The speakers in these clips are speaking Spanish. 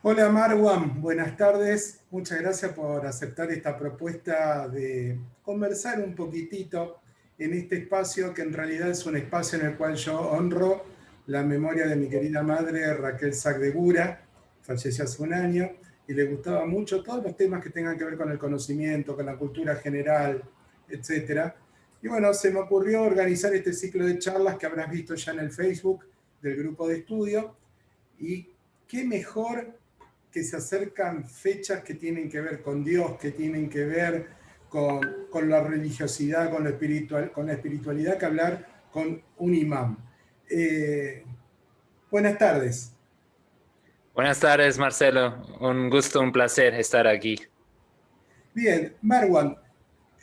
Hola Marwan, buenas tardes. Muchas gracias por aceptar esta propuesta de conversar un poquitito en este espacio que en realidad es un espacio en el cual yo honro la memoria de mi querida madre Raquel Sacdegura, falleció hace un año y le gustaba mucho todos los temas que tengan que ver con el conocimiento, con la cultura general, etcétera. Y bueno, se me ocurrió organizar este ciclo de charlas que habrás visto ya en el Facebook del grupo de estudio. Y qué mejor que se acercan fechas que tienen que ver con Dios, que tienen que ver con la religiosidad, con la espiritualidad, que hablar con un imán. Eh, Buenas tardes. Buenas tardes, Marcelo. Un gusto, un placer estar aquí. Bien, Marwan,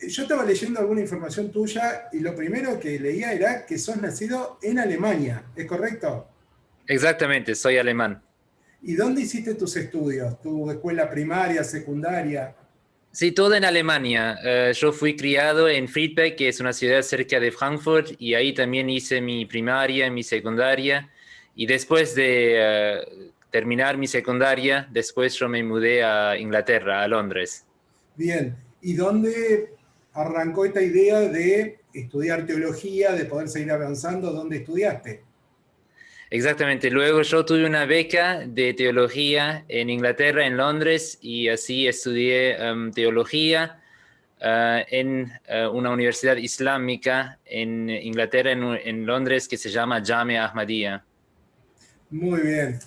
yo estaba leyendo alguna información tuya y lo primero que leía era que sos nacido en Alemania, ¿es correcto? Exactamente, soy alemán. ¿Y dónde hiciste tus estudios? ¿Tu escuela primaria, secundaria? Sí, todo en Alemania. Yo fui criado en Friedberg, que es una ciudad cerca de Frankfurt, y ahí también hice mi primaria, mi secundaria. Y después de terminar mi secundaria, después yo me mudé a Inglaterra, a Londres. Bien, ¿y dónde arrancó esta idea de estudiar teología, de poder seguir avanzando? ¿Dónde estudiaste? Exactamente. Luego yo tuve una beca de teología en Inglaterra, en Londres, y así estudié teología en una universidad islámica en Inglaterra, en Londres, que se llama Jamia Ahmadiyya. Muy bien.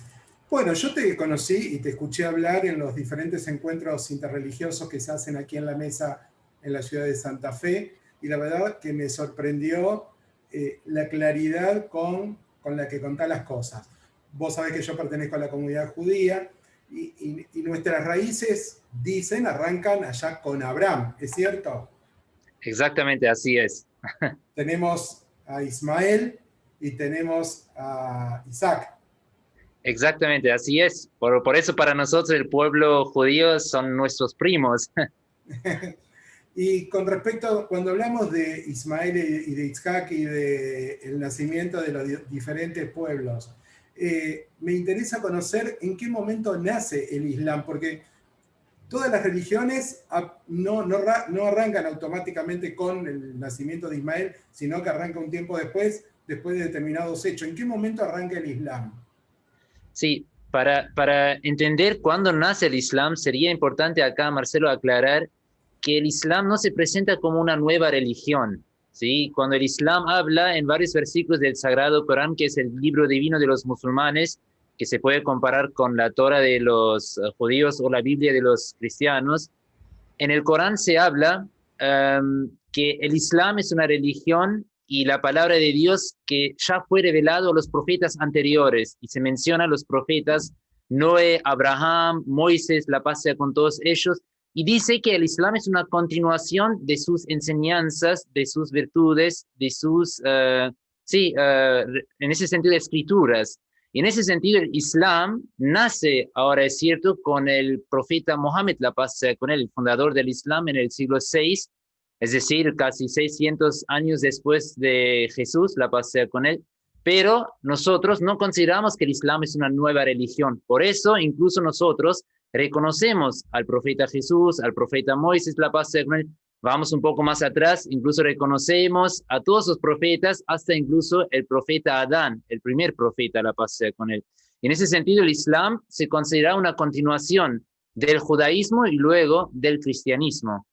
Bueno, yo te conocí y te escuché hablar en los diferentes encuentros interreligiosos que se hacen aquí en la mesa en la ciudad de Santa Fe y la verdad que me sorprendió la claridad con la que contás las cosas. Vos sabés que yo pertenezco a la comunidad judía y nuestras raíces, dicen, arrancan allá con Abraham, ¿es cierto? Exactamente, así es. Tenemos a Ismael y tenemos a Isaac. Exactamente, así es. Por eso para nosotros el pueblo judío son nuestros primos. Y con respecto, cuando hablamos de Ismael y de Isaac y del nacimiento de los diferentes pueblos, me interesa conocer en qué momento nace el Islam, porque todas las religiones no arrancan automáticamente con el nacimiento de Ismael, sino que arranca un tiempo después de determinados hechos. ¿En qué momento arranca el Islam? Sí, para entender cuándo nace el Islam, sería importante acá, Marcelo, aclarar que el Islam no se presenta como una nueva religión. ¿Sí? Cuando el Islam habla en varios versículos del Sagrado Corán, que es el libro divino de los musulmanes, que se puede comparar con la Torah de los judíos o la Biblia de los cristianos, en el Corán se habla que el Islam es una religión y la palabra de Dios que ya fue revelado a los profetas anteriores, y se menciona a los profetas Noé, Abraham, Moisés, la paz sea con todos ellos, y dice que el Islam es una continuación de sus enseñanzas, de sus virtudes, de sus, en ese sentido, escrituras. Y en ese sentido, el Islam nace, ahora es cierto, con el profeta Mohammed, la paz sea con él, el fundador del Islam en el siglo VI, es decir, casi 600 años después de Jesús, la paz sea con él. Pero nosotros no consideramos que el Islam es una nueva religión. Por eso, incluso nosotros reconocemos al profeta Jesús, al profeta Moisés, la paz sea con él. Vamos un poco más atrás, incluso reconocemos a todos los profetas, hasta incluso el profeta Adán, el primer profeta, la paz sea con él. En ese sentido, el Islam se considera una continuación del judaísmo y luego del cristianismo.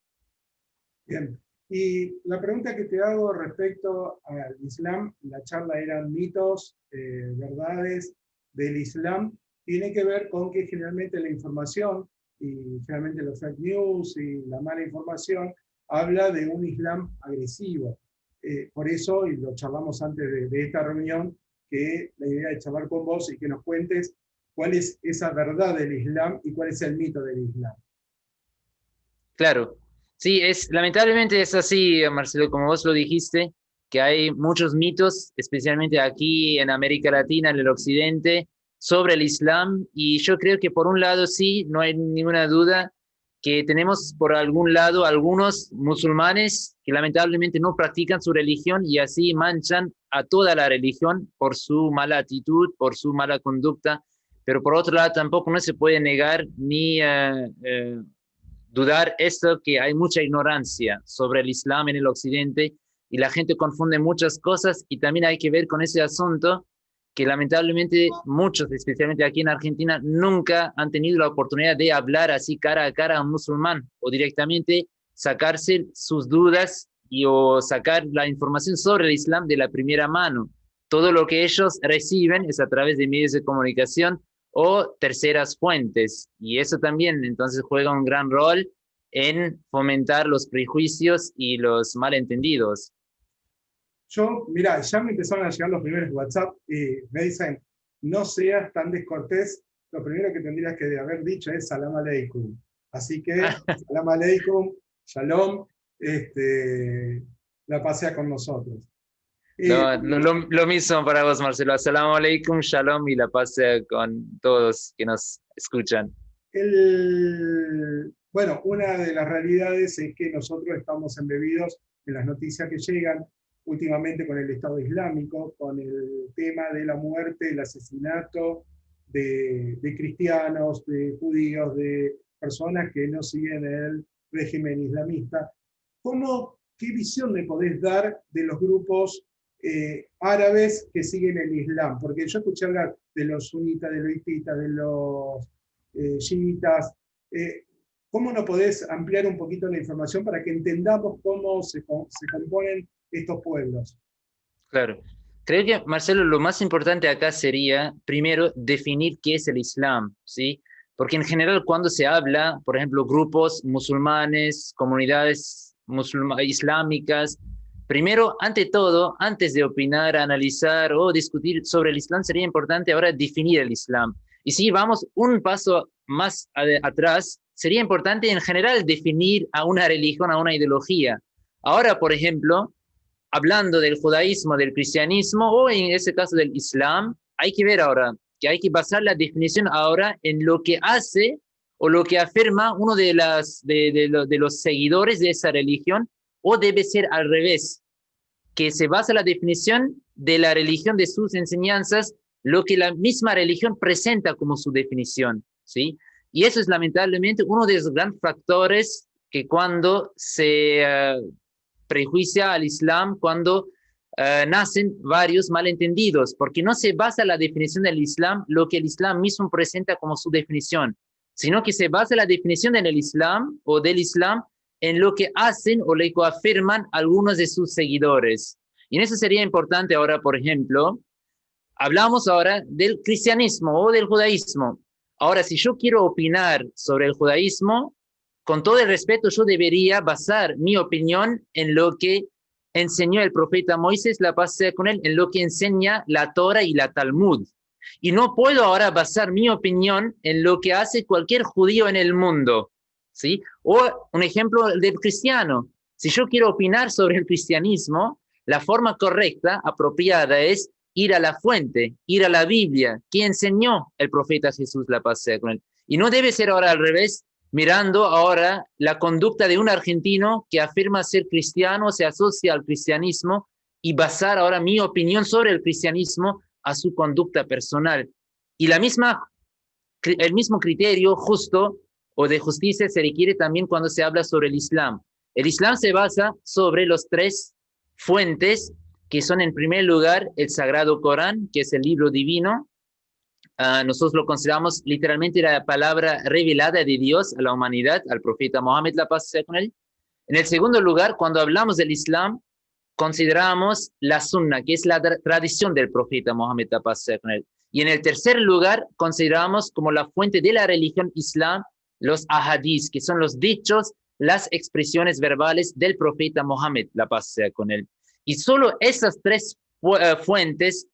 Bien. Y la pregunta que te hago respecto al Islam, la charla eran mitos, verdades del Islam, tiene que ver con que generalmente la información y generalmente los fake news y la mala información habla de un Islam agresivo. Por eso, y lo charlamos antes de esta reunión, que la idea de charlar con vos y que nos cuentes cuál es esa verdad del Islam y cuál es el mito del Islam. Claro, sí, lamentablemente es así, Marcelo, como vos lo dijiste, que hay muchos mitos, especialmente aquí en América Latina, en el occidente, sobre el Islam, y yo creo que por un lado sí, no hay ninguna duda que tenemos por algún lado algunos musulmanes que lamentablemente no practican su religión y así manchan a toda la religión por su mala actitud, por su mala conducta. pero por otro lado tampoco no se puede negar ni dudar esto, que hay mucha ignorancia sobre el Islam en el Occidente y la gente confunde muchas cosas, y también hay que ver con ese asunto que lamentablemente muchos, especialmente aquí en Argentina, nunca han tenido la oportunidad de hablar así cara a cara a un musulmán o directamente sacarse sus dudas o sacar la información sobre el Islam de la primera mano. Todo lo que ellos reciben es a través de medios de comunicación o terceras fuentes, y eso también entonces juega un gran rol en fomentar los prejuicios y los malentendidos. Mira, ya me empezaron a llegar los primeros WhatsApp y me dicen, no seas tan descortés, lo primero que tendrías que haber dicho es salam aleikum. Así que, salam aleikum, shalom, la pasea con nosotros. Lo mismo para vos, Marcelo. Assalamu alaikum, shalom, y la pasea con todos que nos escuchan. Bueno, una de las realidades es que nosotros estamos embebidos en las noticias que llegan últimamente con el Estado Islámico, con el tema de la muerte, el asesinato de cristianos, de judíos, de personas que no siguen el régimen islamista. ¿Qué visión me podés dar de los grupos árabes que siguen el Islam? Porque yo escuché hablar de los sunitas, de los hititas, de los chiitas. ¿Cómo nos podés ampliar un poquito la información para que entendamos cómo se componen estos pueblos? Claro. Creo que, Marcelo, lo más importante acá sería, primero, definir qué es el Islam, ¿sí? Porque en general cuando se habla, por ejemplo, grupos musulmanes, comunidades islámicas, primero, ante todo, antes de opinar, analizar o discutir sobre el Islam, sería importante ahora definir el Islam. Y si vamos un paso más atrás, sería importante en general definir a una religión, a una ideología. Ahora, por ejemplo, hablando del judaísmo, del cristianismo o en ese caso del Islam, hay que ver ahora que hay que basar la definición ahora en lo que hace o lo que afirma uno de los seguidores de esa religión, o debe ser al revés, que se basa la definición de la religión, de sus enseñanzas, lo que la misma religión presenta como su definición, ¿sí? Y eso es lamentablemente uno de los grandes factores que cuando se prejuicia al Islam, cuando nacen varios malentendidos, porque no se basa la definición del Islam, lo que el Islam mismo presenta como su definición, sino que se basa la definición del Islam o del Islam en lo que hacen o lo que afirman algunos de sus seguidores. Y en eso sería importante ahora, por ejemplo, hablamos ahora del cristianismo o del judaísmo. Ahora, si yo quiero opinar sobre el judaísmo, con todo el respeto, yo debería basar mi opinión en lo que enseñó el profeta Moisés, la paz sea con él, en lo que enseña la Torah y la Talmud. Y no puedo ahora basar mi opinión en lo que hace cualquier judío en el mundo, ¿sí? O un ejemplo del cristiano. Si yo quiero opinar sobre el cristianismo, la forma correcta, apropiada, es ir a la fuente, ir a la Biblia, que enseñó el profeta Jesús, la paz sea con él. Y no debe ser ahora al revés, mirando ahora la conducta de un argentino que afirma ser cristiano, se asocia al cristianismo, y basar ahora mi opinión sobre el cristianismo a su conducta personal. Y el mismo criterio justo o de justicia se requiere también cuando se habla sobre el Islam. El Islam se basa sobre los tres fuentes, que son en primer lugar el Sagrado Corán, que es el libro divino. Nosotros lo consideramos literalmente la palabra revelada de Dios a la humanidad, al profeta Mohammed, la paz sea con él. En el segundo lugar, cuando hablamos del Islam, consideramos la Sunna, que es la tradición del profeta Mohammed, la paz sea con él. Y en el tercer lugar, consideramos como la fuente de la religión Islam los ahadís, que son los dichos, las expresiones verbales del profeta Mohammed, la paz sea con él. Y solo esas tres fuentes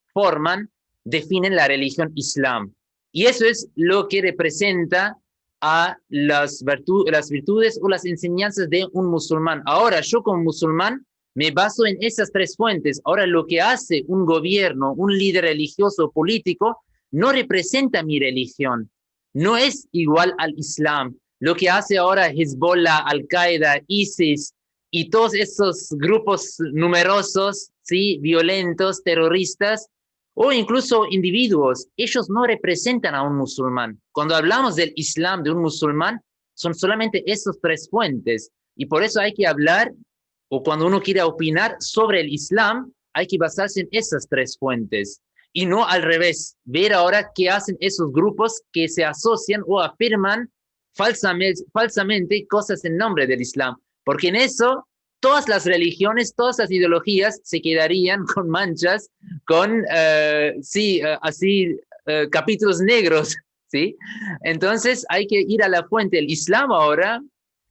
definen la religión Islam. Y eso es lo que representa a las virtudes o las enseñanzas de un musulmán. Ahora, yo como musulmán me baso en esas tres fuentes. Ahora, lo que hace un gobierno, un líder religioso o político, no representa mi religión. No es igual al Islam. Lo que hace ahora Hezbollah, Al-Qaeda, ISIS y todos esos grupos numerosos, ¿sí?, violentos, terroristas, o incluso individuos, ellos no representan a un musulmán. Cuando hablamos del Islam, de un musulmán, son solamente esas tres fuentes. Y por eso hay que hablar, o cuando uno quiere opinar sobre el Islam, hay que basarse en esas tres fuentes. Y no al revés, ver ahora qué hacen esos grupos que se asocian o afirman falsamente cosas en nombre del Islam. Porque en eso todas las religiones, todas las ideologías se quedarían con manchas, con, capítulos negros, ¿sí? Entonces hay que ir a la fuente. El Islam ahora,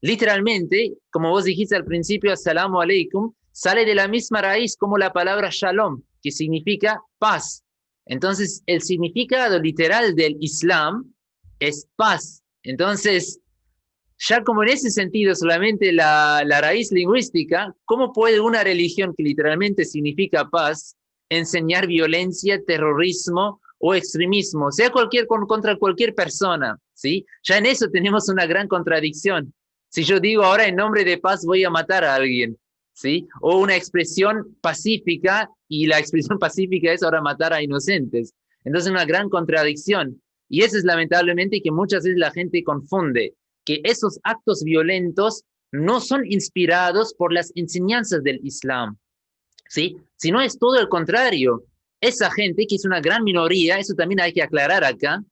literalmente, como vos dijiste al principio, assalamu alaikum, sale de la misma raíz como la palabra shalom, que significa paz. Entonces, el significado literal del Islam es paz. Entonces, ya como en ese sentido solamente la raíz lingüística, ¿cómo puede una religión que literalmente significa paz enseñar violencia, terrorismo o extremismo, sea contra cualquier persona? ¿Sí? Ya en eso tenemos una gran contradicción. Si yo digo ahora en nombre de paz voy a matar a alguien, ¿sí? O una expresión pacífica y la expresión pacífica es ahora matar a inocentes. Entonces una gran contradicción. Y eso es lamentablemente que muchas veces la gente confunde que esos actos violentos no son inspirados por las enseñanzas del Islam, ¿sí? Sino es todo el contrario. Esa gente, que es una gran minoría, eso también hay que aclarar acá,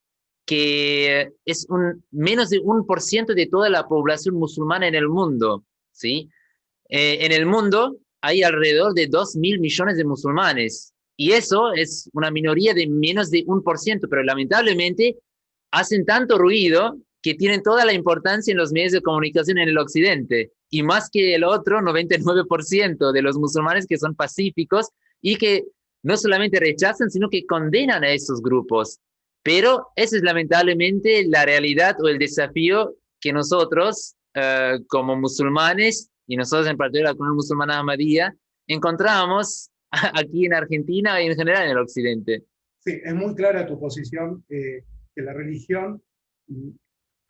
que es menos de 1% de toda la población musulmana en el mundo, ¿sí? En el mundo hay alrededor de 2.000 millones de musulmanes, y eso es una minoría de menos de 1%, pero lamentablemente hacen tanto ruido que tienen toda la importancia en los medios de comunicación en el occidente, y más que el otro 99% de los musulmanes que son pacíficos y que no solamente rechazan, sino que condenan a esos grupos. Pero esa es lamentablemente la realidad o el desafío que nosotros, como musulmanes, y nosotros en particular la comunidad musulmana Ahmadía, encontramos aquí en Argentina y en general en el occidente. Sí, es muy clara tu posición, que la religión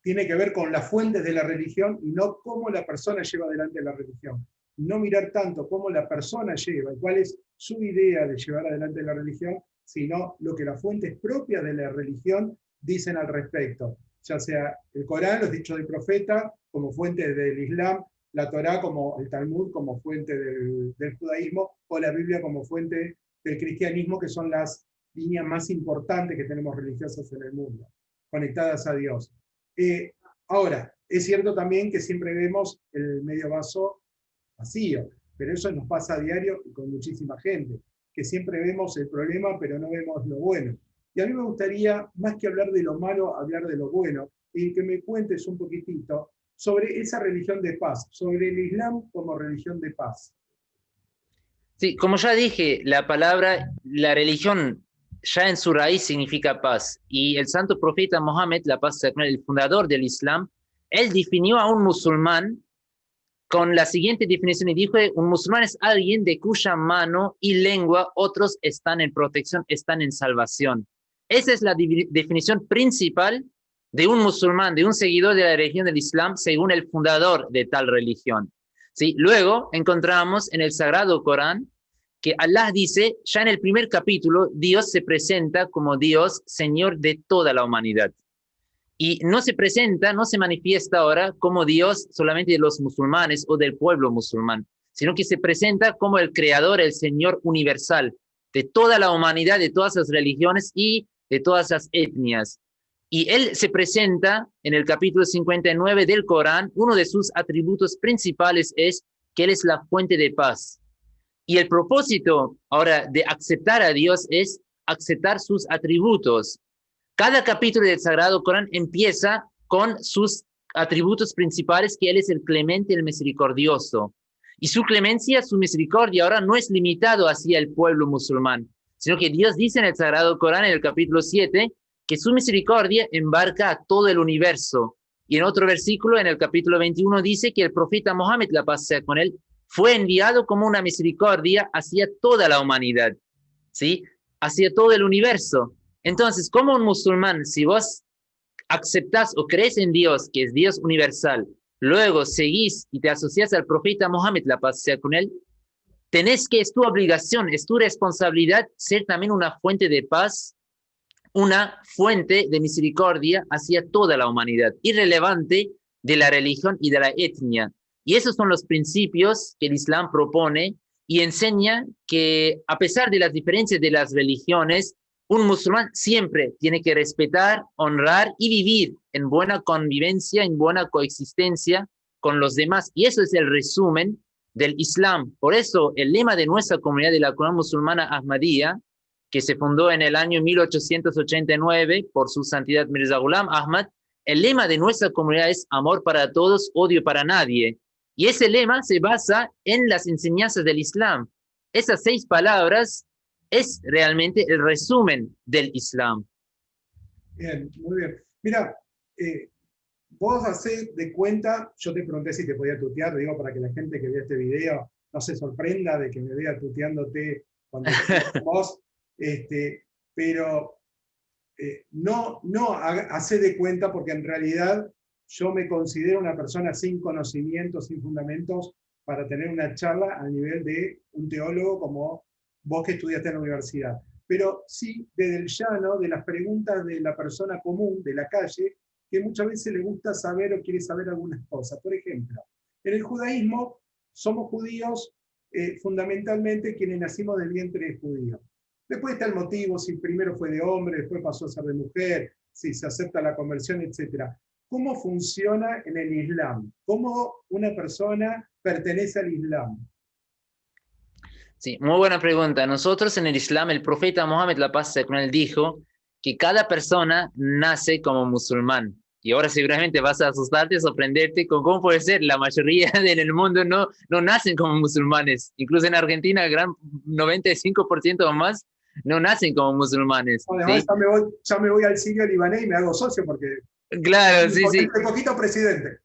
tiene que ver con las fuentes de la religión y no cómo la persona lleva adelante la religión. No mirar tanto cómo la persona lleva y cuál es su idea de llevar adelante la religión, sino lo que las fuentes propias de la religión dicen al respecto, ya sea el Corán, los dichos del profeta, como fuente del Islam, la Torá como el Talmud como fuente del judaísmo, o la Biblia como fuente del cristianismo, que son las líneas más importantes que tenemos religiosas en el mundo, conectadas a Dios. Ahora, es cierto también que siempre vemos el medio vaso vacío, pero eso nos pasa a diario y con muchísima gente, que siempre vemos el problema, pero no vemos lo bueno. Y a mí me gustaría, más que hablar de lo malo, hablar de lo bueno, y que me cuentes un poquitito sobre esa religión de paz, sobre el Islam como religión de paz. Sí, como ya dije, la religión ya en su raíz significa paz. Y el santo profeta Mohammed, la paz sea con él, el fundador del Islam, él definió a un musulmán con la siguiente definición y dijo: un musulmán es alguien de cuya mano y lengua otros están en protección, están en salvación. Esa es la definición principal de un musulmán, de un seguidor de la religión del Islam, según el fundador de tal religión. ¿Sí? Luego encontramos en el Sagrado Corán que Allah dice, ya en el primer capítulo, Dios se presenta como Dios, Señor de toda la humanidad. Y no se presenta, no se manifiesta ahora como Dios solamente de los musulmanes o del pueblo musulmán, sino que se presenta como el Creador, el Señor universal, de toda la humanidad, de todas las religiones y de todas las etnias. Y Él se presenta en el capítulo 59 del Corán, uno de sus atributos principales es que Él es la fuente de paz. Y el propósito ahora de aceptar a Dios es aceptar sus atributos. Cada capítulo del Sagrado Corán empieza con sus atributos principales, que Él es el clemente, el misericordioso. Y su clemencia, su misericordia ahora no es limitado hacia el pueblo musulmán, sino que Dios dice en el Sagrado Corán, en el capítulo 7, que su misericordia embarca a todo el universo. Y en otro versículo, en el capítulo 21, dice que el profeta Mohammed, la paz sea con él, fue enviado como una misericordia hacia toda la humanidad, ¿sí? Hacia todo el universo. Entonces, como un musulmán, si vos aceptás o crees en Dios, que es Dios universal, luego seguís y te asociás al profeta Mohammed, la paz sea con él, es tu obligación, es tu responsabilidad ser también una fuente de paz, una fuente de misericordia hacia toda la humanidad, irrelevante de la religión y de la etnia. Y esos son los principios que el Islam propone y enseña que a pesar de las diferencias de las religiones, un musulmán siempre tiene que respetar, honrar y vivir en buena convivencia, en buena coexistencia con los demás. Y eso es el resumen del Islam. Por eso el lema de nuestra comunidad de la comunidad musulmana Ahmadiyya, que se fundó en el año 1889 por su santidad Mirza Ghulam Ahmad, el lema de nuestra comunidad es amor para todos, odio para nadie. Y ese lema se basa en las enseñanzas del Islam. Esas 6 palabras es realmente el resumen del Islam. Bien, muy bien. Mira, vos hacés de cuenta, yo te pregunté si te podía tutear, digo, para que la gente que vea este video no se sorprenda de que me vea tuteándote cuando vos, pero no hacé de cuenta porque en realidad yo me considero una persona sin conocimientos, sin fundamentos, para tener una charla a nivel de un teólogo como vos que estudiaste en la universidad. Pero sí, desde el llano, de las preguntas de la persona común, de la calle, que muchas veces le gusta saber o quiere saber algunas cosas. Por ejemplo, en el judaísmo somos judíos fundamentalmente quienes nacimos del vientre de judío. Después está el motivo, si primero fue de hombre, después pasó a ser de mujer, si se acepta la conversión, etc. ¿Cómo funciona en el Islam? ¿Cómo una persona pertenece al Islam? Sí, muy buena pregunta. Nosotros en el Islam, el profeta Mohammed, la paz sea con él, dijo que cada persona nace como musulmán. Y ahora seguramente vas a asustarte, sorprenderte con cómo puede ser. La mayoría en el mundo no nacen como musulmanes. Incluso en Argentina, el gran 95% o más no nacen como musulmanes. Además, ¿sí? ya me voy al Sirio libanés y me hago socio porque... Claro, sí, sí. Un poquito presidente.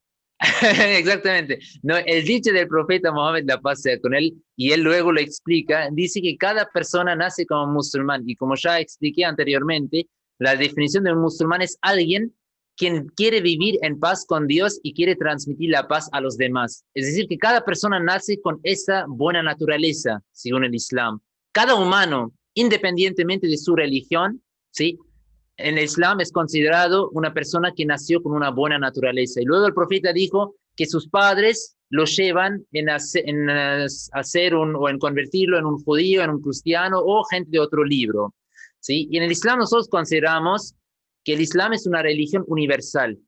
Exactamente. No, el dicho del profeta Mohammed, la paz sea con él, y él luego lo explica, dice que cada persona nace como musulmán. Y como ya expliqué anteriormente, la definición de un musulmán es alguien quien quiere vivir en paz con Dios y quiere transmitir la paz a los demás. Es decir, que cada persona nace con esa buena naturaleza, según el Islam. Cada humano, independientemente de su religión, ¿sí?, en el Islam es considerado una persona que nació con una buena naturaleza. Y luego el profeta dijo que sus padres lo llevan en hacer o en convertirlo en un judío, en un cristiano o gente de otro libro, ¿sí? Y en el Islam nosotros consideramos que el Islam es una religión universal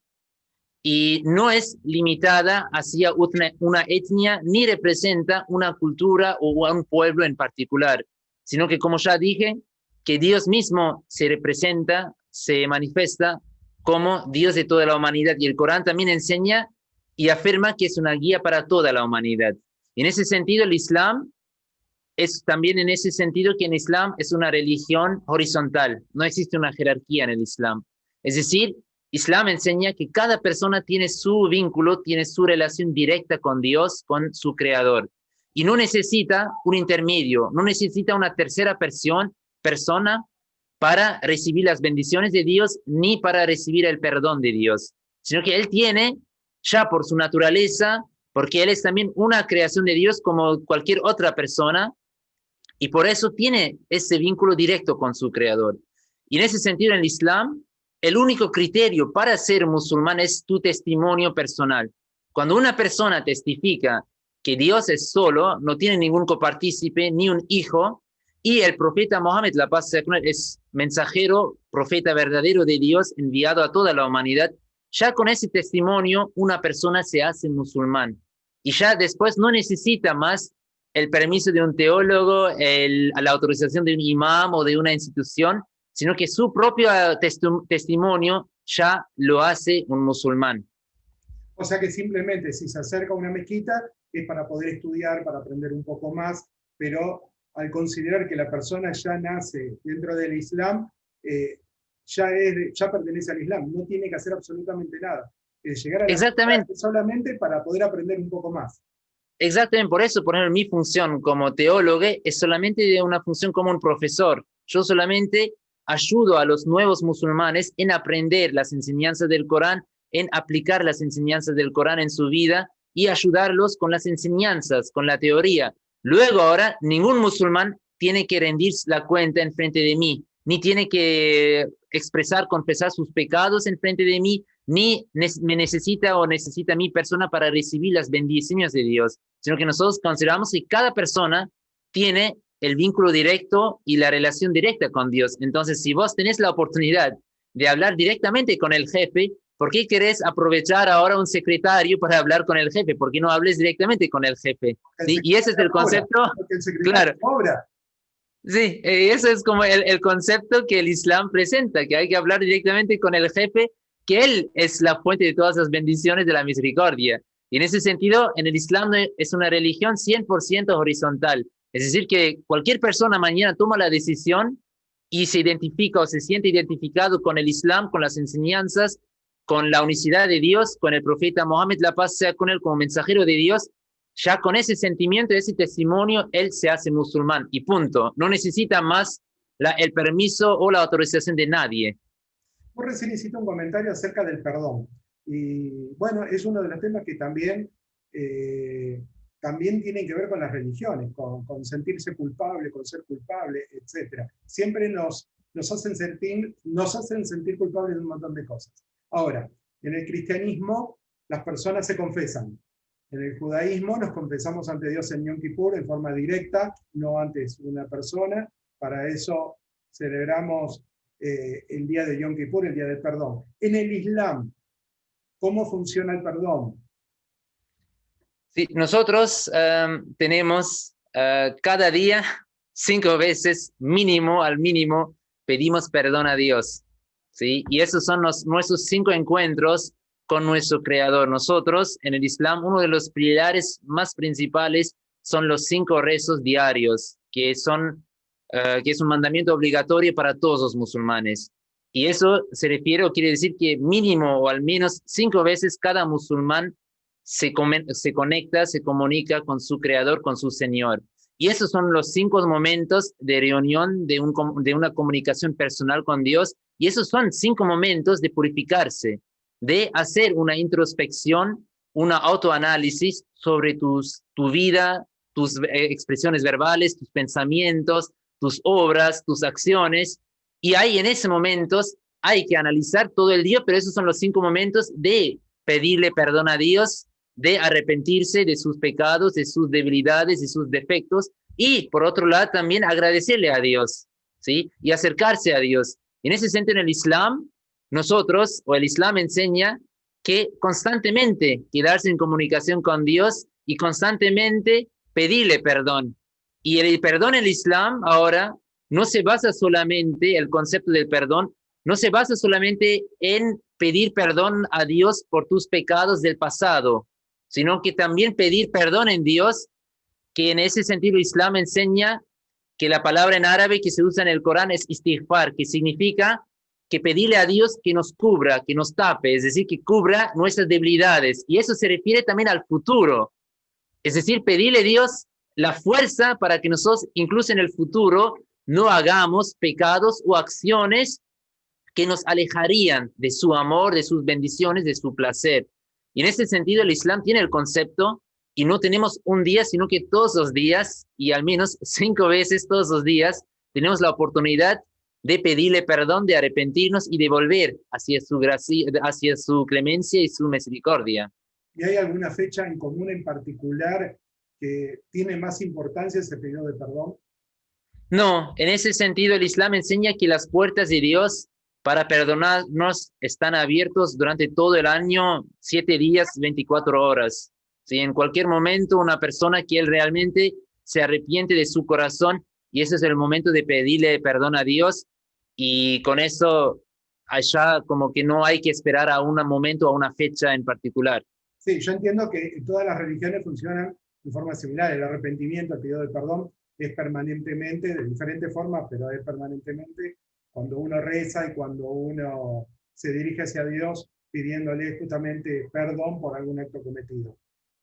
y no es limitada hacia una etnia ni representa una cultura o un pueblo en particular, sino que, como ya dije, que Dios mismo se representa, se manifiesta como Dios de toda la humanidad, y el Corán también enseña y afirma que es una guía para toda la humanidad. Y en ese sentido, el Islam es también en ese sentido que en Islam es una religión horizontal, no existe una jerarquía en el Islam. Es decir, Islam enseña que cada persona tiene su vínculo, tiene su relación directa con Dios, con su Creador, y no necesita un intermedio, no necesita una tercera persona para recibir las bendiciones de Dios ni para recibir el perdón de Dios, sino que él tiene ya por su naturaleza, porque él es también una creación de Dios como cualquier otra persona, y por eso tiene ese vínculo directo con su Creador. Y en ese sentido, en el Islam, el único criterio para ser musulmán es tu testimonio personal. Cuando una persona testifica que Dios es solo, no tiene ningún copartícipe ni un hijo, y el profeta Mohammed, la paz sea con él, es mensajero, profeta verdadero de Dios, enviado a toda la humanidad, ya con ese testimonio una persona se hace musulmán. Y ya después no necesita más el permiso de un teólogo, la autorización de un imam o de una institución, sino que su propio testimonio ya lo hace un musulmán. O sea que simplemente si se acerca a una mezquita es para poder estudiar, para aprender un poco más, pero al considerar que la persona ya nace dentro del Islam, ya pertenece al Islam, no tiene que hacer absolutamente nada. Llegar a la Exactamente. Solamente para poder aprender un poco más. Exactamente, por eso, por ejemplo, mi función como teólogo es solamente una función como un profesor. Yo solamente ayudo a los nuevos musulmanes en aprender las enseñanzas del Corán, en aplicar las enseñanzas del Corán en su vida y ayudarlos con las enseñanzas, con la teoría. Luego ahora, ningún musulmán tiene que rendir la cuenta en frente de mí, ni tiene que expresar, confesar sus pecados en frente de mí, ni me necesita o necesita mi persona para recibir las bendiciones de Dios, sino que nosotros consideramos que cada persona tiene el vínculo directo y la relación directa con Dios. Entonces, si vos tenés la oportunidad de hablar directamente con el jefe, ¿por qué querés aprovechar ahora un secretario para hablar con el jefe? ¿Por qué no hables directamente con el jefe? ¿Sí? Y ese es el concepto, porque el secretario claro. obra. Sí, eso es como el concepto que el Islam presenta, que hay que hablar directamente con el jefe, que él es la fuente de todas las bendiciones de la misericordia. Y en ese sentido, en el Islam es una religión 100% horizontal. Es decir, que cualquier persona mañana toma la decisión y se identifica o se siente identificado con el Islam, con las enseñanzas, con la unicidad de Dios, con el profeta Mohammed, la paz sea con él como mensajero de Dios, ya con ese sentimiento, ese testimonio, él se hace musulmán y punto. No necesita más el permiso o la autorización de nadie. Vos recién hiciste un comentario acerca del perdón. Y bueno, es uno de los temas que también tienen que ver con las religiones, con sentirse culpable, con ser culpable, etc. Siempre nos hacen sentir culpables de un montón de cosas. Ahora, en el cristianismo las personas se confesan. En el judaísmo nos confesamos ante Dios en Yom Kippur en forma directa, no antes una persona. Para eso celebramos el día de Yom Kippur, el día del perdón. En el Islam, ¿cómo funciona el perdón? Sí, nosotros tenemos cada día 5 veces mínimo, al mínimo, pedimos perdón a Dios. ¿Sí? Y esos son nuestros 5 encuentros con nuestro Creador. Nosotros, en el Islam, uno de los pilares más principales son los 5 rezos diarios, que es un mandamiento obligatorio para todos los musulmanes. Y eso se refiere o quiere decir que mínimo o al menos 5 veces cada musulmán se conecta, se comunica con su Creador, con su Señor. Y esos son los 5 momentos de reunión, de una comunicación personal con Dios. Y esos son 5 momentos de purificarse, de hacer una introspección, una autoanálisis sobre tu vida, tus expresiones verbales, tus pensamientos, tus obras, tus acciones. Y ahí en ese momento hay que analizar todo el día, pero esos son los 5 momentos de pedirle perdón a Dios, de arrepentirse de sus pecados, de sus debilidades, de sus defectos, y por otro lado también agradecerle a Dios, ¿sí? Y acercarse a Dios. En ese sentido, en el Islam, nosotros, o el Islam enseña que constantemente quedarse en comunicación con Dios y constantemente pedirle perdón. Y el perdón en el Islam ahora no se basa solamente, el concepto del perdón, no se basa solamente en pedir perdón a Dios por tus pecados del pasado, sino que también pedir perdón en Dios, que en ese sentido Islam enseña que la palabra en árabe que se usa en el Corán es istighfar, que significa que pedirle a Dios que nos cubra, que nos tape, es decir, que cubra nuestras debilidades. Y eso se refiere también al futuro, es decir, pedirle a Dios la fuerza para que nosotros, incluso en el futuro, no hagamos pecados o acciones que nos alejarían de su amor, de sus bendiciones, de su placer. Y en ese sentido, el Islam tiene el concepto, y no tenemos un día, sino que todos los días, y al menos 5 veces todos los días, tenemos la oportunidad de pedirle perdón, de arrepentirnos y de volver hacia su gracia, hacia su clemencia y su misericordia. ¿Y hay alguna fecha en común en particular que tiene más importancia ese pedido de perdón? No, en ese sentido el Islam enseña que las puertas de Dios para perdonarnos están abiertos durante todo el año, 7 días, 24 horas. Si en cualquier momento una persona que él realmente se arrepiente de su corazón, y ese es el momento de pedirle perdón a Dios, y con eso allá como que no hay que esperar a un momento o a una fecha en particular. Sí, yo entiendo que todas las religiones funcionan de forma similar. El arrepentimiento, el pedido de perdón, es permanentemente, de diferentes formas, pero es permanentemente cuando uno reza y cuando uno se dirige hacia Dios pidiéndole justamente perdón por algún acto cometido.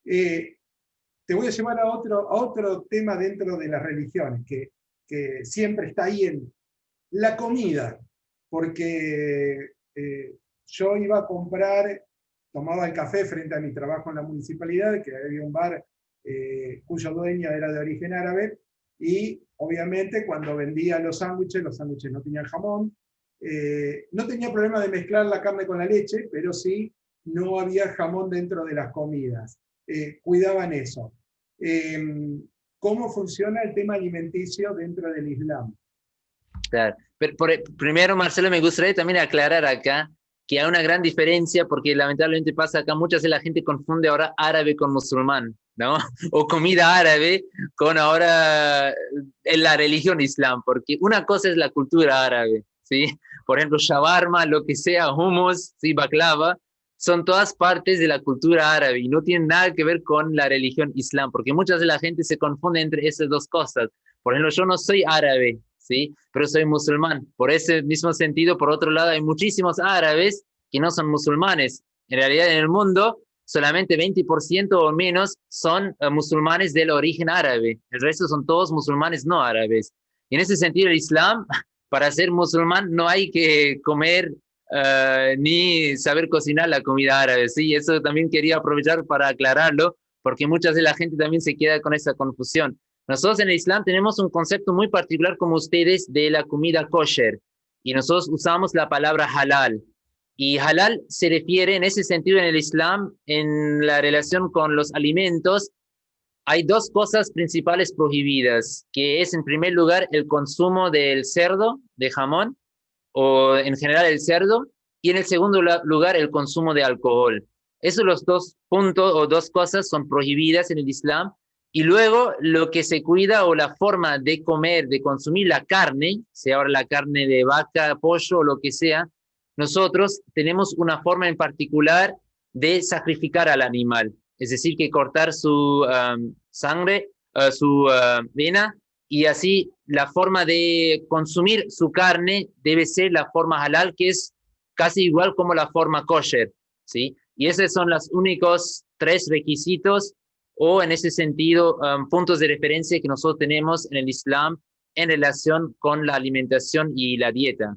Te voy a llevar a otro tema dentro de las religiones, que siempre está ahí en la comida, porque yo iba a comprar, tomaba el café frente a mi trabajo en la municipalidad, que había un bar cuyo dueño era de origen árabe, y obviamente cuando vendía los sándwiches no tenían jamón, no tenía problema de mezclar la carne con la leche, pero sí no había jamón dentro de las comidas. Cuidaban eso. ¿Cómo funciona el tema alimenticio dentro del Islam? Claro. Pero primero, Marcelo, me gustaría también aclarar acá que hay una gran diferencia, porque lamentablemente pasa acá, muchas de la gente confunde ahora árabe con musulmán, ¿no? O comida árabe con ahora en la religión islam, porque una cosa es la cultura árabe, ¿sí? Por ejemplo, shawarma, lo que sea, hummus, ¿sí? Baklava, son todas partes de la cultura árabe y no tienen nada que ver con la religión islam, porque muchas de la gente se confunde entre esas dos cosas. Por ejemplo, yo no soy árabe, ¿sí? Pero soy musulmán. Por ese mismo sentido, por otro lado, hay muchísimos árabes que no son musulmanes. En realidad, en el mundo, solamente 20% o menos son musulmanes del origen árabe. El resto son todos musulmanes no árabes. Y en ese sentido, el Islam, para ser musulmán, no hay que comer ni saber cocinar la comida árabe. Sí, eso también quería aprovechar para aclararlo, porque muchas de la gente también se queda con esa confusión. Nosotros en el Islam tenemos un concepto muy particular como ustedes de la comida kosher y nosotros usamos la palabra halal. Y halal se refiere en ese sentido en el Islam, en la relación con los alimentos, hay dos cosas principales prohibidas, que es en primer lugar el consumo del cerdo, de jamón, o en general el cerdo, y en el segundo lugar el consumo de alcohol. Esos los dos puntos o dos cosas son prohibidas en el Islam. Y luego lo que se cuida o la forma de comer, de consumir la carne, sea ahora la carne de vaca, pollo o lo que sea, nosotros tenemos una forma en particular de sacrificar al animal. Es decir, que cortar su sangre, su vena, y así la forma de consumir su carne debe ser la forma halal, que es casi igual como la forma kosher, ¿sí? Y esos son los únicos tres requisitos o en ese sentido puntos de referencia que nosotros tenemos en el Islam en relación con la alimentación y la dieta.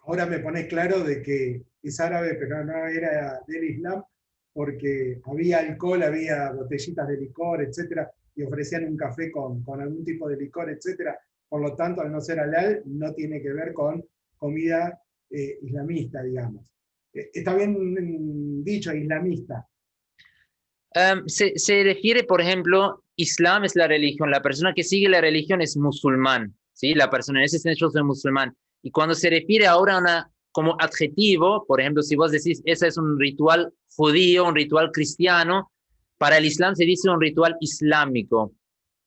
Ahora me pone claro de que es árabe, pero no era del Islam, porque había alcohol, había botellitas de licor, etcétera, y ofrecían un café con algún tipo de licor, etcétera. Por lo tanto, al no ser halal, no tiene que ver con comida islamista, digamos. Está bien dicho, islamista. Se refiere, por ejemplo, Islam es la religión, la persona que sigue la religión es musulmán, ¿sí? La persona en ese sentido es musulmán. Y cuando se refiere ahora a una, como adjetivo, por ejemplo, si vos decís, ese es un ritual judío, un ritual cristiano, para el Islam se dice un ritual islámico,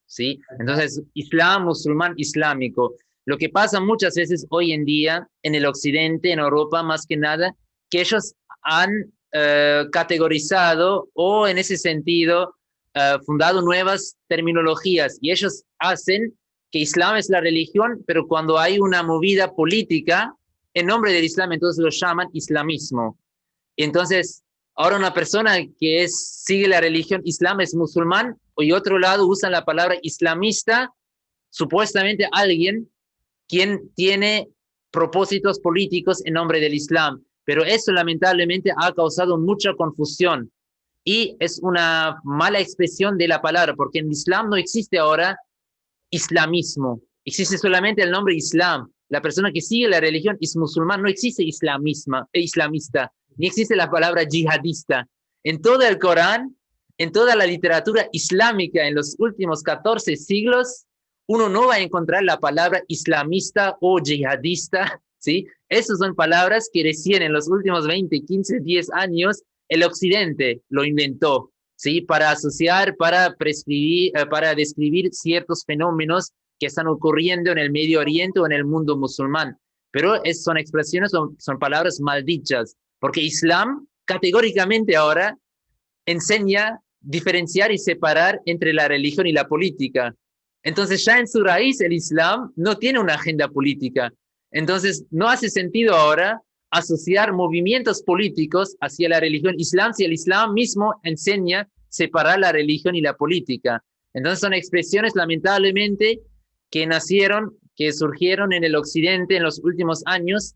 ¿sí? Entonces, Islam, musulmán, islámico. Lo que pasa muchas veces hoy en día en el occidente, en Europa más que nada, que ellos han categorizado o en ese sentido fundado nuevas terminologías y ellos hacen que Islam es la religión, pero cuando hay una movida política en nombre del Islam, entonces lo llaman islamismo. Y entonces, ahora una persona que sigue la religión Islam es musulmán, y otro lado usan la palabra islamista, supuestamente alguien quien tiene propósitos políticos en nombre del Islam. Pero eso lamentablemente ha causado mucha confusión y es una mala expresión de la palabra, porque en Islam no existe ahora islamismo, existe solamente el nombre Islam. La persona que sigue la religión es musulmán, no existe islamista, ni existe la palabra yihadista. En todo el Corán, en toda la literatura islámica en los últimos 14 siglos, uno no va a encontrar la palabra islamista o yihadista, ¿sí? Esas son palabras que recién en los últimos 20, 15, 10 años el occidente lo inventó, ¿sí? Para asociar, para describir ciertos fenómenos que están ocurriendo en el Medio Oriente o en el mundo musulmán. Pero son expresiones, son palabras maldichas, porque Islam categóricamente ahora enseña diferenciar y separar entre la religión y la política. Entonces ya en su raíz el Islam no tiene una agenda política. Entonces no hace sentido ahora asociar movimientos políticos hacia la religión islam si el Islam mismo enseña separar la religión y la política. Entonces son expresiones lamentablemente que surgieron en el occidente en los últimos años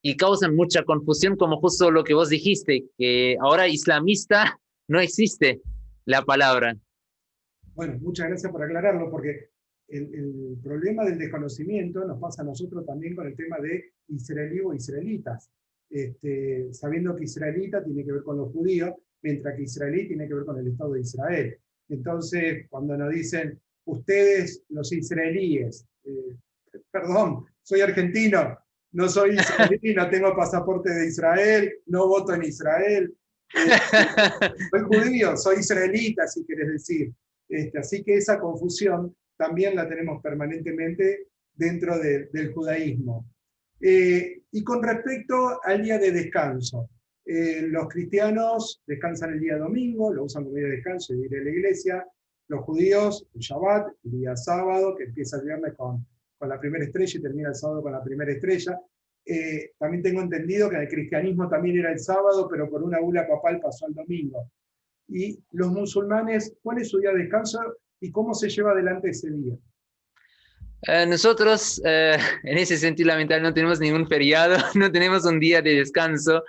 y causan mucha confusión, como justo lo que vos dijiste, que ahora islamista no existe la palabra. Bueno, muchas gracias por aclararlo, porque el problema del desconocimiento nos pasa a nosotros también con el tema de israelí o israelitas. Sabiendo que israelita tiene que ver con los judíos, mientras que israelí tiene que ver con el Estado de Israel. Entonces, cuando nos dicen, ustedes los israelíes, perdón, soy argentino, no soy israelí, no tengo pasaporte de Israel, no voto en Israel, soy judío, soy israelita, si querés decir. Así que esa confusión también la tenemos permanentemente dentro del judaísmo. Y con respecto al día de descanso, los cristianos descansan el día domingo, lo usan como día de descanso y ir a la iglesia. Los judíos, el Shabbat, el día sábado, que empieza el viernes con la primera estrella y termina el sábado con la primera estrella. También tengo entendido que en el cristianismo también era el sábado, pero por una bula papal pasó al domingo. Y los musulmanes, ¿cuál es su día de descanso y cómo se lleva adelante ese día? Nosotros, en ese sentido, lamentablemente, no tenemos ningún feriado, no tenemos un día de descanso.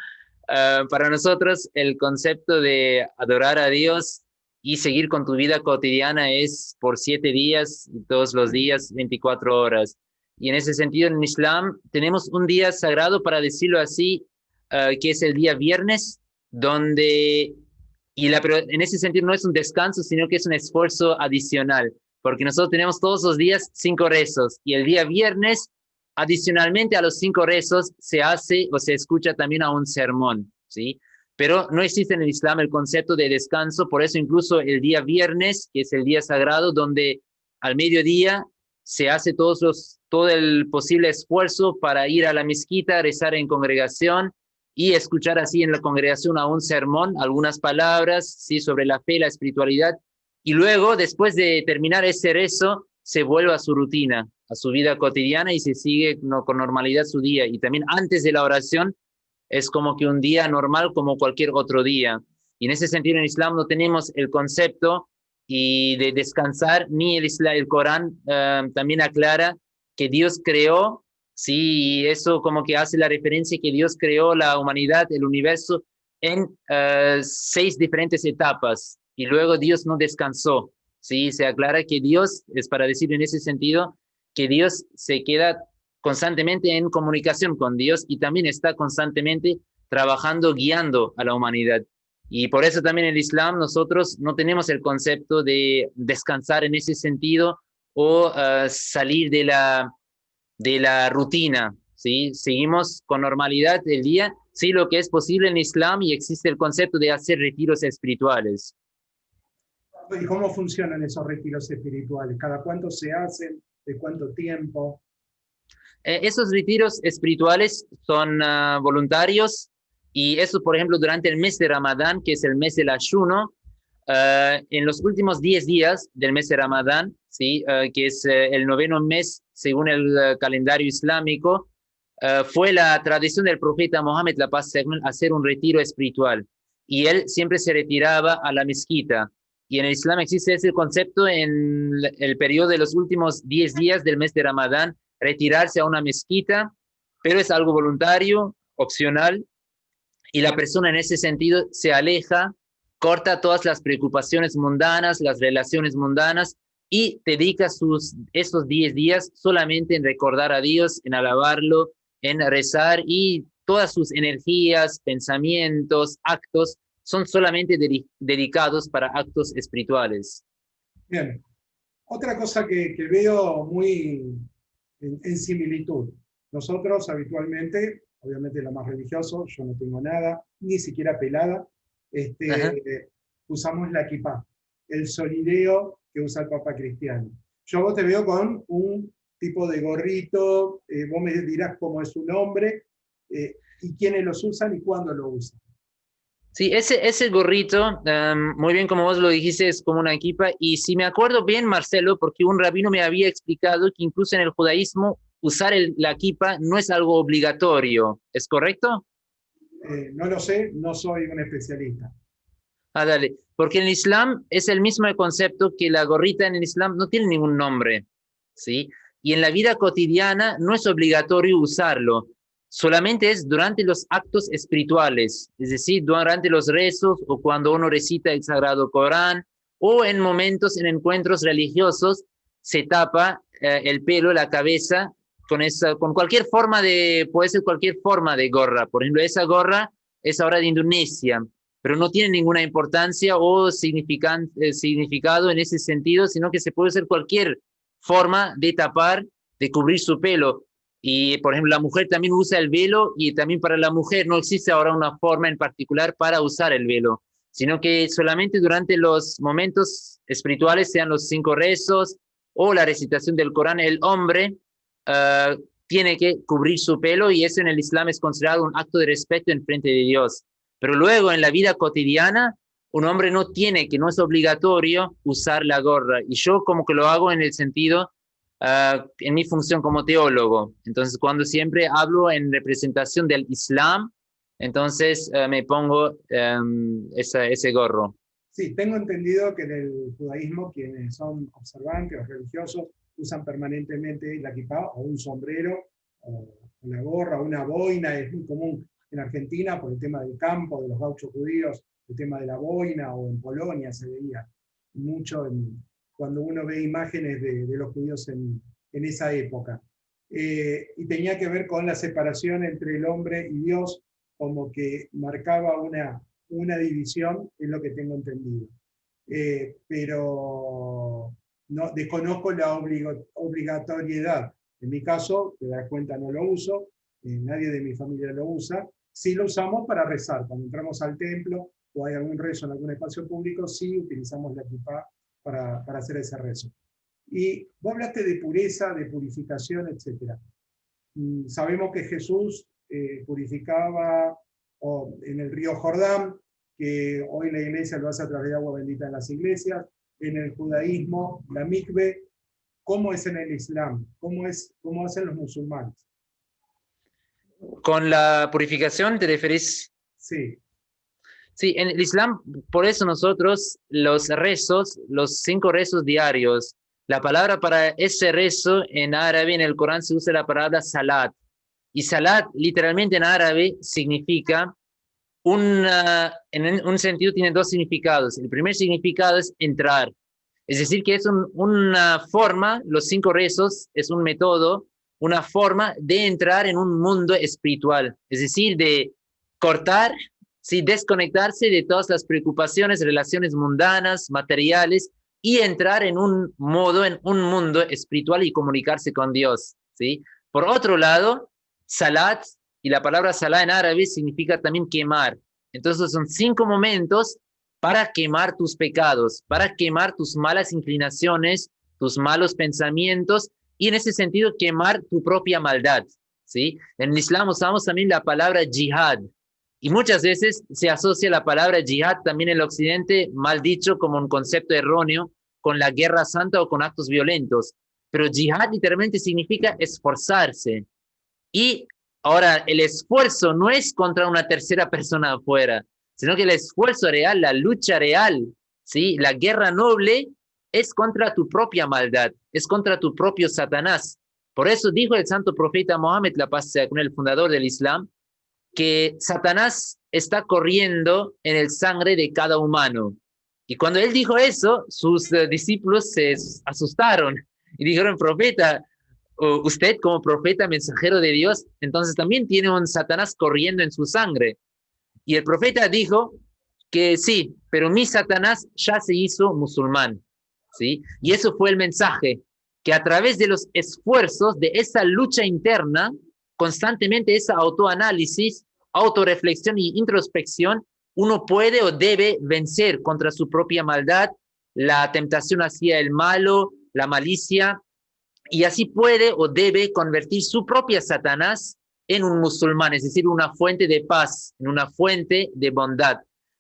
Para nosotros, el concepto de adorar a Dios y seguir con tu vida cotidiana es por 7 días, todos los días, 24 horas. Y en ese sentido, en Islam, tenemos un día sagrado, para decirlo así, que es el día viernes, donde, pero en ese sentido no es un descanso, sino que es un esfuerzo adicional, porque nosotros tenemos todos los días 5 rezos, y el día viernes, adicionalmente a los 5 rezos, se hace o se escucha también a un sermón, ¿sí? Pero no existe en el Islam el concepto de descanso, por eso incluso el día viernes, que es el día sagrado, donde al mediodía se hace todo el posible esfuerzo para ir a la mezquita, rezar en congregación y escuchar así en la congregación a un sermón, algunas palabras, ¿sí?, sobre la fe, la espiritualidad, y luego, después de terminar ese rezo, se vuelve a su rutina, a su vida cotidiana y se sigue con normalidad su día. Y también antes de la oración es como que un día normal como cualquier otro día. Y en ese sentido en Islam no tenemos el concepto y de descansar, ni el Corán también aclara que Dios creó, sí, y eso como que hace la referencia que Dios creó la humanidad, el universo, en 6 diferentes etapas, y luego Dios no descansó, ¿sí? Se aclara que Dios, es para decir en ese sentido, que Dios se queda constantemente en comunicación con Dios y también está constantemente trabajando, guiando a la humanidad. Y por eso también en el Islam nosotros no tenemos el concepto de descansar en ese sentido o salir de la rutina, ¿sí? Seguimos con normalidad el día, sí, lo que es posible en Islam, y existe el concepto de hacer retiros espirituales. ¿Y cómo funcionan esos retiros espirituales? ¿Cada cuánto se hacen? ¿De cuánto tiempo? Esos retiros espirituales son voluntarios, y eso, por ejemplo, durante el mes de Ramadán, que es el mes del ayuno, en los últimos 10 días del mes de Ramadán, ¿sí? Que es el 9º mes según el calendario islámico, fue la tradición del profeta Mohammed, la paz sea con él, hacer un retiro espiritual. Y él siempre se retiraba a la mezquita. Y en el Islam existe ese concepto en el periodo de los últimos 10 días del mes de Ramadán, retirarse a una mezquita, pero es algo voluntario, opcional, y la persona en ese sentido se aleja, corta todas las preocupaciones mundanas, las relaciones mundanas, y dedica esos 10 días solamente en recordar a Dios, en alabarlo, en rezar, y todas sus energías, pensamientos, actos son solamente dedicados para actos espirituales. Bien. Otra cosa que veo muy en similitud. Nosotros habitualmente, obviamente lo más religioso, yo no tengo nada, ni siquiera pelada, usamos la kipá, el solideo que usa el Papa Cristiano. Yo a vos te veo con un tipo de gorrito, vos me dirás cómo es su nombre, y quiénes los usan y cuándo lo usan. Sí, ese gorrito, muy bien como vos lo dijiste, es como una equipa. Y si me acuerdo bien, Marcelo, porque un rabino me había explicado que incluso en el judaísmo usar la equipa no es algo obligatorio, ¿es correcto? No lo sé, no soy un especialista. Ah, dale, porque en el Islam es el mismo concepto, que la gorrita en el Islam no tiene ningún nombre, ¿sí? Y en la vida cotidiana no es obligatorio usarlo. Solamente es durante los actos espirituales, es decir, durante los rezos o cuando uno recita el Sagrado Corán o en momentos, en encuentros religiosos, se tapa el pelo, la cabeza, con cualquier forma puede ser cualquier forma de gorra. Por ejemplo, esa gorra es ahora de Indonesia, pero no tiene ninguna importancia o significado en ese sentido, sino que se puede hacer cualquier forma de tapar, de cubrir su pelo. Y, por ejemplo, la mujer también usa el velo y también para la mujer no existe ahora una forma en particular para usar el velo, sino que solamente durante los momentos espirituales, sean los 5 rezos o la recitación del Corán, el hombre tiene que cubrir su pelo y eso en el Islam es considerado un acto de respeto en frente de Dios. Pero luego en la vida cotidiana, un hombre no tiene, que no es obligatorio usar la gorra. Y yo como que lo hago en el sentido, en mi función como teólogo. Entonces cuando siempre hablo en representación del Islam, entonces me pongo ese gorro. Sí, tengo entendido que en el judaísmo quienes son observantes o religiosos usan permanentemente la kipá o un sombrero, o una gorra, o una boina. Es muy común en Argentina por el tema del campo, de los gauchos judíos, el tema de la boina, o en Polonia se veía mucho cuando uno ve imágenes de los judíos en esa época. Y tenía que ver con la separación entre el hombre y Dios, como que marcaba una división, es lo que tengo entendido. Pero no, desconozco la obligatoriedad. En mi caso, te das cuenta, no lo uso, nadie de mi familia lo usa. Sí lo usamos para rezar. Cuando entramos al templo o hay algún rezo en algún espacio público, sí utilizamos la kipá para hacer ese rezo. Y vos hablaste de pureza, de purificación, etc. Sabemos que Jesús purificaba en el río Jordán, que hoy la iglesia lo hace a través de agua bendita en las iglesias. En el judaísmo, la mikve. ¿Cómo es en el Islam? ¿Cómo hacen los musulmanes? ¿Con la purificación te referís? Sí. Sí, en el Islam, por eso nosotros los rezos, los 5 rezos diarios, la palabra para ese rezo en árabe, en el Corán se usa la palabra salat. Y salat literalmente en árabe significa, en un sentido tiene 2 significados. El primer significado es entrar. Es decir, que es una forma, los 5 rezos es un método, una forma de entrar en un mundo espiritual. Es decir, de cortar, ¿sí? Desconectarse de todas las preocupaciones, relaciones mundanas, materiales, y entrar en un mundo espiritual y comunicarse con Dios, ¿sí? Por otro lado, salat, y la palabra salat en árabe significa también quemar. Entonces son 5 momentos para quemar tus pecados, para quemar tus malas inclinaciones, tus malos pensamientos, y en ese sentido quemar tu propia maldad, ¿sí? En el Islam usamos también la palabra jihad, y muchas veces se asocia la palabra jihad también en el occidente, mal dicho, como un concepto erróneo, con la guerra santa o con actos violentos. Pero jihad literalmente significa esforzarse. Y ahora, el esfuerzo no es contra una tercera persona afuera, sino que el esfuerzo real, la lucha real, ¿sí? La guerra noble es contra tu propia maldad, es contra tu propio Satanás. Por eso dijo el santo profeta Mohammed, la paz sea con el fundador del Islam, que Satanás está corriendo en el sangre de cada humano. Y cuando él dijo eso, sus discípulos se asustaron y dijeron, profeta, usted como profeta, mensajero de Dios, entonces también tiene un Satanás corriendo en su sangre. Y el profeta dijo que sí, pero mi Satanás ya se hizo musulmán, ¿sí? Y eso fue el mensaje, que a través de los esfuerzos de esa lucha interna, constantemente esa autoanálisis, autorreflexión y introspección, uno puede o debe vencer contra su propia maldad, la tentación hacia el malo, la malicia, y así puede o debe convertir su propia Satanás en un musulmán, es decir, una fuente de paz, en una fuente de bondad.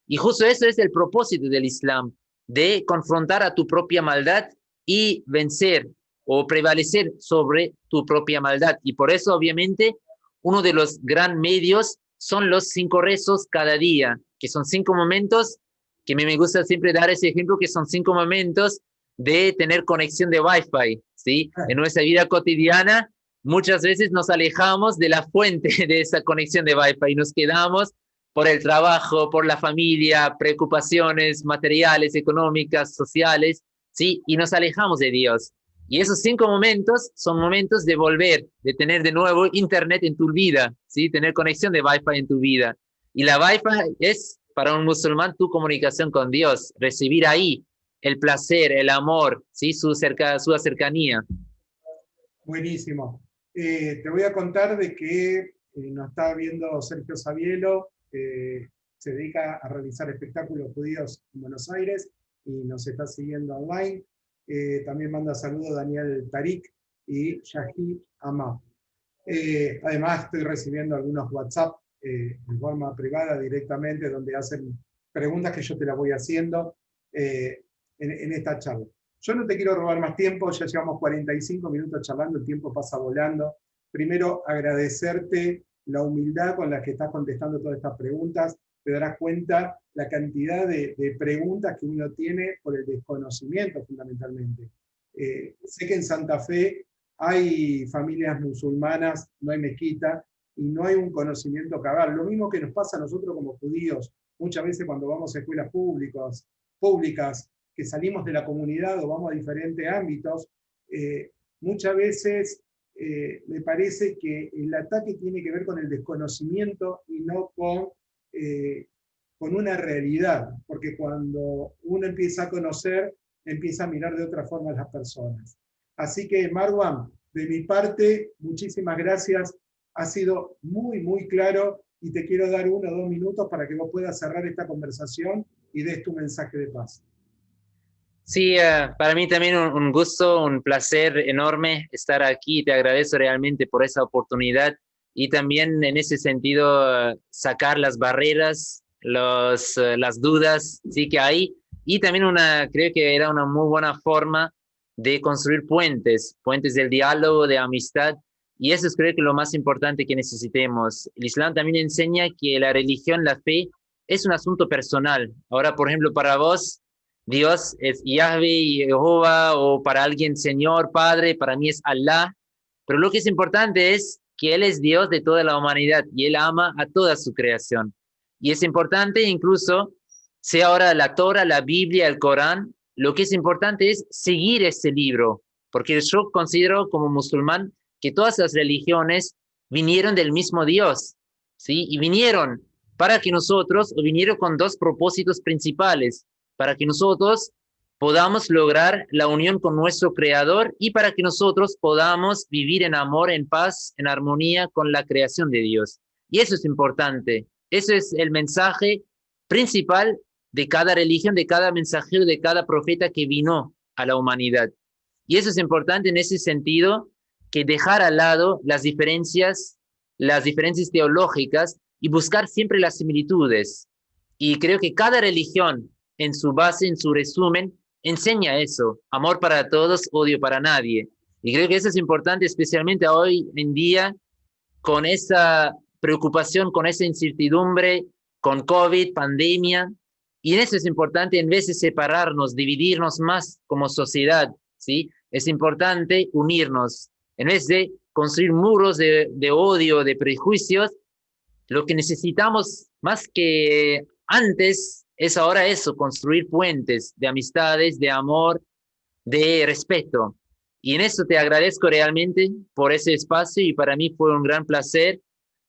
Y justo eso es el propósito del Islam, de confrontar a tu propia maldad y vencer o prevalecer sobre tu propia maldad. Y por eso, obviamente, uno de los gran medios son los 5 rezos cada día, que son 5 momentos, que me gusta siempre dar ese ejemplo, que son 5 momentos de tener conexión de Wi-Fi, ¿sí? En nuestra vida cotidiana, muchas veces nos alejamos de la fuente de esa conexión de Wi-Fi y nos quedamos por el trabajo, por la familia, preocupaciones materiales, económicas, sociales, ¿sí? Y nos alejamos de Dios. Y esos 5 momentos son momentos de volver, de tener de nuevo internet en tu vida, ¿sí? Tener conexión de Wi-Fi en tu vida. Y la Wi-Fi es para un musulmán tu comunicación con Dios, recibir ahí el placer, el amor, ¿sí? Su cercanía. Buenísimo. Te voy a contar de que nos está viendo Sergio Savielo, se dedica a realizar espectáculos judíos en Buenos Aires y nos está siguiendo online. También manda saludos Daniel Tarik y Shahid Amá. Además, estoy recibiendo algunos WhatsApp en forma privada directamente, donde hacen preguntas que yo te las voy haciendo en esta charla. Yo no te quiero robar más tiempo, ya llevamos 45 minutos charlando, el tiempo pasa volando. Primero, agradecerte la humildad con la que estás contestando todas estas preguntas. Te darás cuenta la cantidad de preguntas que uno tiene por el desconocimiento, fundamentalmente. Sé que en Santa Fe hay familias musulmanas, no hay mezquita, y no hay un conocimiento cabal. Lo mismo que nos pasa a nosotros como judíos, muchas veces cuando vamos a escuelas públicas que salimos de la comunidad o vamos a diferentes ámbitos, muchas veces me parece que el ataque tiene que ver con el desconocimiento y no con una realidad, porque cuando uno empieza a conocer, empieza a mirar de otra forma a las personas. Así que, Marwan, de mi parte, muchísimas gracias. Ha sido muy, muy claro y te quiero dar 1 o 2 minutos para que vos puedas cerrar esta conversación y des tu mensaje de paz. Sí, para mí también un gusto, un placer enorme estar aquí. Te agradezco realmente por esa oportunidad y también en ese sentido sacar las barreras, las dudas sí que hay y también creo que era una muy buena forma de construir puentes del diálogo, de amistad y eso es creo que lo más importante que necesitemos. El Islam también enseña que la religión, la fe, es un asunto personal. Ahora, por ejemplo, para vos Dios es Yahvé y Jehová, o para alguien Señor, Padre, para mí es Allah. Pero lo que es importante es que Él es Dios de toda la humanidad y Él ama a toda su creación. Y es importante incluso, sea ahora la Torah, la Biblia, el Corán, lo que es importante es seguir ese libro, porque yo considero como musulmán que todas las religiones vinieron del mismo Dios, ¿sí? Y vinieron para que nosotros, o vinieron con 2 propósitos principales para que nosotros podamos lograr la unión con nuestro Creador y para que nosotros podamos vivir en amor, en paz, en armonía con la creación de Dios. Y eso es importante. Ese es el mensaje principal de cada religión, de cada mensajero, de cada profeta que vino a la humanidad. Y eso es importante en ese sentido, que dejar al lado las diferencias teológicas y buscar siempre las similitudes. Y creo que cada religión en su base, en su resumen, enseña eso, amor para todos, odio para nadie. Y creo que eso es importante, especialmente hoy en día, con esa preocupación, con esa incertidumbre, con COVID, pandemia. Y en eso es importante, en vez de separarnos, dividirnos más como sociedad, ¿sí? Es importante unirnos. En vez de construir muros de odio, de prejuicios, lo que necesitamos más que antes es ahora eso, construir puentes de amistades, de amor, de respeto. Y en eso te agradezco realmente por ese espacio y para mí fue un gran placer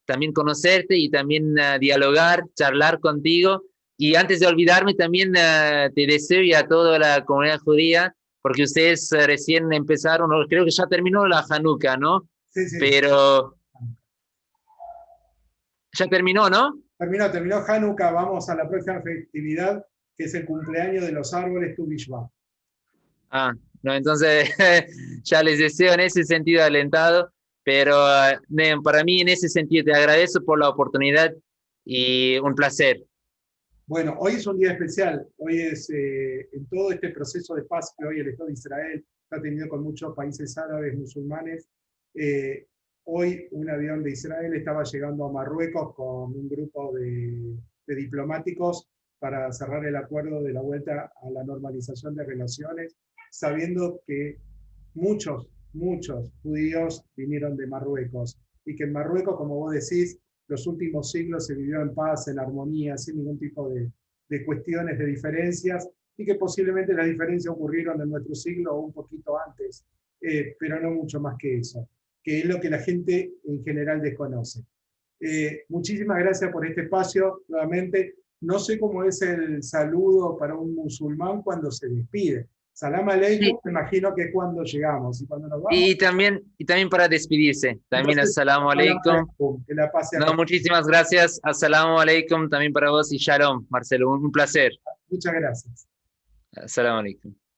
también conocerte y también dialogar, charlar contigo. Y antes de olvidarme, también te deseo y a toda la comunidad judía, porque ustedes recién empezaron, creo que ya terminó la Hanukkah, ¿no? Sí, sí. Pero ya terminó, ¿no? Terminó Hanukkah, vamos a la próxima festividad, que es el cumpleaños de los árboles Tu Bishvat. Ah, no, entonces ya les deseo en ese sentido alentado, pero para mí en ese sentido te agradezco por la oportunidad y un placer. Bueno, hoy es un día especial. Hoy es en todo este proceso de paz que hoy el Estado de Israel está teniendo con muchos países árabes, musulmanes. Hoy un avión de Israel estaba llegando a Marruecos con un grupo de diplomáticos para cerrar el acuerdo de la vuelta a la normalización de relaciones, sabiendo que muchos judíos vinieron de Marruecos y que en Marruecos, como vos decís, los últimos siglos se vivió en paz, en armonía, sin ningún tipo de cuestiones, de diferencias, y que posiblemente las diferencias ocurrieron en nuestro siglo o un poquito antes, pero no mucho más que eso, que es lo que la gente en general desconoce. Muchísimas gracias por este espacio, nuevamente. No sé cómo es el saludo para un musulmán cuando se despide. Salam aleikum, Sí, me imagino que es cuando llegamos, y cuando nos vamos, y también para despedirse, también entonces, assalamu salam alaikum. aleikum, que la pase No, acá. muchísimas gracias, assalamu alaikum también para vos y shalom, Marcelo, un placer. Muchas gracias. Assalamu alaikum.